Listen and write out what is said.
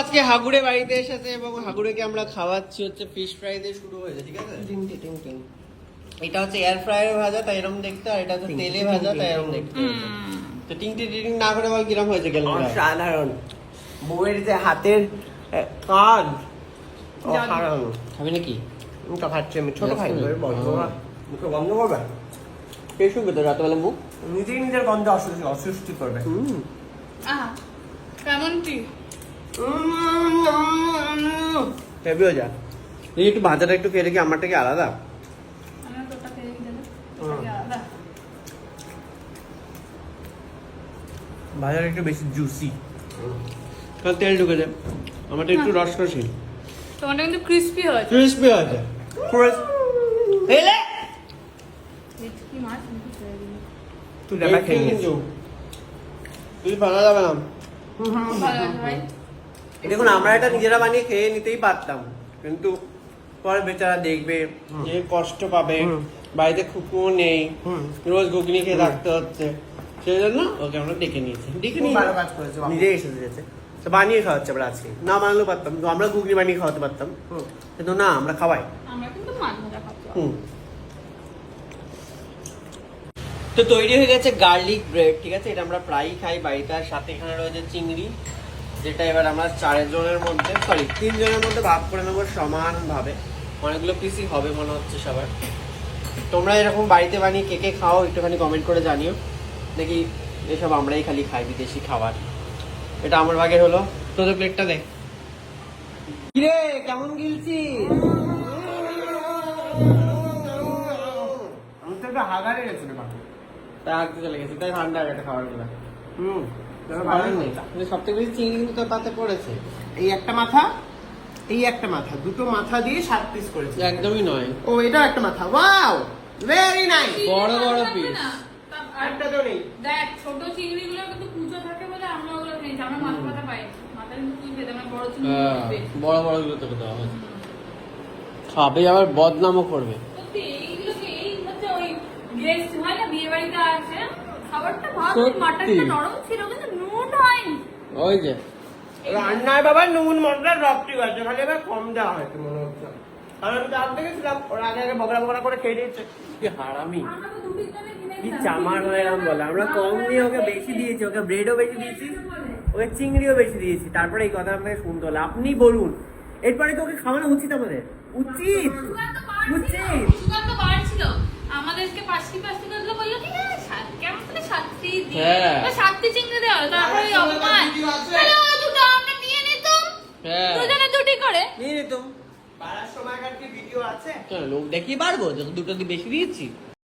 আজকে হাগুড়ে বাড়িতে এসেছে এবং হাগুড়েকে আমরা খাওয়াচ্ছি হচ্ছে ফিশ ফ্রাই দিয়ে শুরু হয়েছে, ঠিক আছে? এটা হচ্ছে এয়ার ফ্রায়ারে ভাজা তাই এরকম দেখতে, আর এটা হচ্ছে তেলে ভাজা তাই এরকম দেখতে। তো টিং টিং না করে বল কিরকম হয়েছে গেল? সাধারণ বউয়ের যে হাতের কাজ অসাধারণ। খাবি নাকি? তো খাচ্ছি আমি, ছোট খাই মুখে গন্ধ করবে, কে শুনবে তো রাতবেলা মুখ? নিজেই নিজের গন্ধে অসুস্থি করবে। কেমন কি হেভি হয়ে যা। এই একটু ভাজাটা একটু খেয়ে দেখি, আমারটা কি আলাদা? আমার তোটা খেয়ে গেলে তোটা আলাদা। ভাজার একটু বেশি জুসি, কারণ তেল ঢুকেছে, আমারটা একটু রসকসি, তোমারটা কিন্তু ক্রিস্পি হয়েছে। ক্রিসপি আছে। হেলে কি মাছ কিন্তু ছেড়ে দিলি। তুই দেখা খেয়ে নিস। তুই ভালো যাবে না। ভালো আছে ভাই। দেখুন আমরা এটা নিজেরা বানিয়ে খেয়ে নিতেই পারতাম, কিন্তু পরে বেচারা দেখবে যে কষ্ট পাবে, বাড়িতে খুকুও নেই, রোজ ঘুগনি খেয়ে থাকতে হচ্ছে, সেই জন্য ওকে আমরা ডেকে নিয়েছি। ডেকে নিয়ে ভালো কাজ করেছে, নিজেই এসে দিয়েছে। তো বানিয়ে খাওয়াচ্ছে আমরা আজকে, না বানালেও পারতাম, তো আমরা ঘুগনি বানিয়ে খাওয়াতে পারতাম, কিন্তু না আমরা খাওয়াই। আমরা কিন্তু মাছ ভাজা খাচ্ছি। তো তৈরি হয়ে গেছে গার্লিক ব্রেড, ঠিক আছে? এটা আমরা প্রায়ই খাই বাড়িতে। আর সাথে এখানে রয়েছে চিংড়ি, যেটা এবার আমরা 4 জনের মধ্যে 3 জনের মধ্যে ভাগ করে নেবো সমান ভাবে। অনেকগুলো পিসই হবে মনে হচ্ছে সবার। তোমরা এরকম বাড়িতে বানিয়ে কে কে খাও একটুখানি কমেন্ট করে জানিও, দেখি এসব আমরাই খালি খাই বিদেশি খাবার। এটা আমার ভাগের হলো, তোদের প্লেটটা দে। কিরে কেমন গিলছি? আমি তো একটা হাগারে গেছি রে বাবা। তাই আগতে চলে গেছে, তাই ঠান্ডা একটা খাবার গুলো। ভালো নেই। সব থেকে বেশি চিংড়ি কিন্তু তোর পাতে পড়েছে। এই একটা মাথা, এই একটা মাথা, দুটো মাথা দিয়ে 7 পিস করেছে। একদমই নয়, ও এটাও একটা মাথা, ওয়াও ভেরি নাইস। বড় বড় থাকবে পিস। না। একটা তো নেই। দেখ ছোট চিংড়িগুলো কিন্তু কুচো থাকে বলে আমরা ওগুলো খেয়েছি। আমরা মাথা মাথা পাই। মাথা কিন্তু তুই খেতে, আমরা বড় চিংড়ি পেয়েছি। বড় বড় গুলো তোকে দেওয়া হয়েছে। খাবে আবার বদনামও করবে। সত্যি এইগুলোকে এই হচ্ছে ওই গেস্ট হয় না বিয়ে বাড়িতে আছে, খাবারটা ভালো, সত্যি। মাটনটা নরম ছিল কিন্তু নুন হয়নি। ওই যে রান্নায় বাবা নুন মশলা সব ঠিক আছে, খালি এবার কম দেওয়া হয়েছে মনে হচ্ছে। কারণ আমি জানতে গেছিলাম, ওরা আগে আগে বগড়া বগড়া করে খেয়ে দিয়েছে। কি হারামি, আমরা তো দুটি দামে কিনে কি খেলাম। চামার হয়ে এরকম বলে। আমরা কম দিয়ে ওকে বেশি দিয়েছি, ওকে ব্রেডও বেশি দিয়েছি, ওকে চিংড়িও বেশি দিয়েছি, তারপরে এই কথা আপনাকে শুনতে হলো। আপনি বলুন, এরপরে তো ওকে খাওয়ানো উচিত আমাদের, উচিত সুগার তো বাড়ছিল, উচিত। সুগার তো বাড়ছিল। আমাদেরকে পাঁচটি করে দিলো, বললো কি কেমন করে 7টি দিয়ে, হ্যাঁ। 7টি চিংড়ি দেওয়া হলো, তারপরে ওই অপমান। তাহলে ওই দুটো আমরা নিয়ে নিতাম, হ্যাঁ দুজনে দুটি করে। নিয়ে নিত। পাড়ার সময়কার কি ভিডিও আছে? লোক দেখিয়ে পারবো যখন দুটো দিয়ে বেশি দিয়েছি।